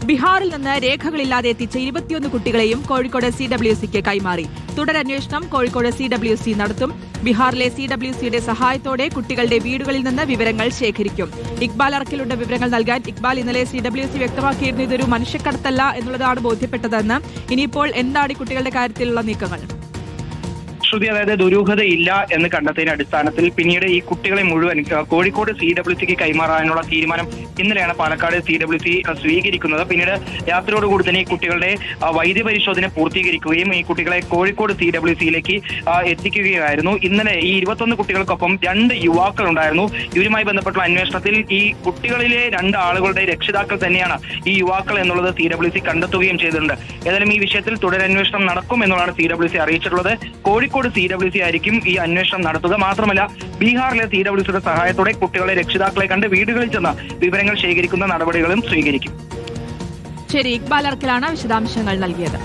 ബീഹാറിൽ നിന്ന് രേഖകളില്ലാതെ എത്തിച്ച 21 കുട്ടികളെയും കോഴിക്കോട് CWCക്ക് കൈമാറി. തുടരന്വേഷണം കോഴിക്കോട് CWC നടത്തും. ബീഹാറിലെ CWCയുടെ സഹായത്തോടെ കുട്ടികളുടെ വീടുകളിൽ നിന്ന് വിവരങ്ങൾ ശേഖരിക്കും. ഇക്ബാൽ അറക്കലുടെ വിവരങ്ങൾ നൽകാൻ ഇക്ബാൽ ഇന്നലെ CWC വ്യക്തമാക്കിയിരുന്നു ഇതൊരു മനുഷ്യക്കടത്തല്ല എന്നുള്ളതാണ് ബോധ്യപ്പെട്ടതെന്ന്. ഇനിയിപ്പോൾ എന്താണ് ഈ കുട്ടികളുടെ കാര്യത്തിലുള്ള നീക്കങ്ങൾ? ശ്രുതി, അതായത് ദുരൂഹതയില്ല എന്ന് കണ്ടെത്തിയതിന്റെ അടിസ്ഥാനത്തിൽ പിന്നീട് ഈ കുട്ടികളെ മുഴുവൻ കോഴിക്കോട് CWCക്ക് കൈമാറാനുള്ള തീരുമാനം ഇന്നലെയാണ് പാലക്കാട് CWC സ്വീകരിക്കുന്നത്. പിന്നീട് രാത്രിയോടുകൂടി തന്നെ ഈ കുട്ടികളുടെ വൈദ്യപരിശോധന പൂർത്തീകരിക്കുകയും ഈ കുട്ടികളെ കോഴിക്കോട് CWCയിലേക്ക് എത്തിക്കുകയായിരുന്നു. ഇന്നലെ ഈ 21 കുട്ടികൾക്കൊപ്പം 2 യുവാക്കൾ ഉണ്ടായിരുന്നു. ഇവരുമായി ബന്ധപ്പെട്ടുള്ള അന്വേഷണത്തിൽ ഈ കുട്ടികളിലെ 2 ആളുകളുടെ രക്ഷിതാക്കൾ തന്നെയാണ് ഈ യുവാക്കൾ എന്നുള്ളത് CWC കണ്ടെത്തുകയും ചെയ്തിട്ടുണ്ട്. ഏതായാലും ഈ വിഷയത്തിൽ തുടരന്വേഷണം നടക്കും എന്നുള്ളതാണ് CWC അറിയിച്ചിട്ടുള്ളത്. കോഴിക്കോട് CWC ആയിരിക്കും ഈ അന്വേഷണം നടത്തുക. മാത്രമല്ല ബീഹാറിലെ CWCയുടെ സഹായത്തോടെ കുട്ടികളെ രക്ഷിതാക്കളെ കണ്ട് വീടുകളിൽ ചെന്ന് വിവരങ്ങൾ ശേഖരിക്കുന്ന നടപടികളും സ്വീകരിക്കും. ശരി, ഇക്ബാൽ അർക്കലാണ് വിശദാംശങ്ങൾ നൽകിയത്.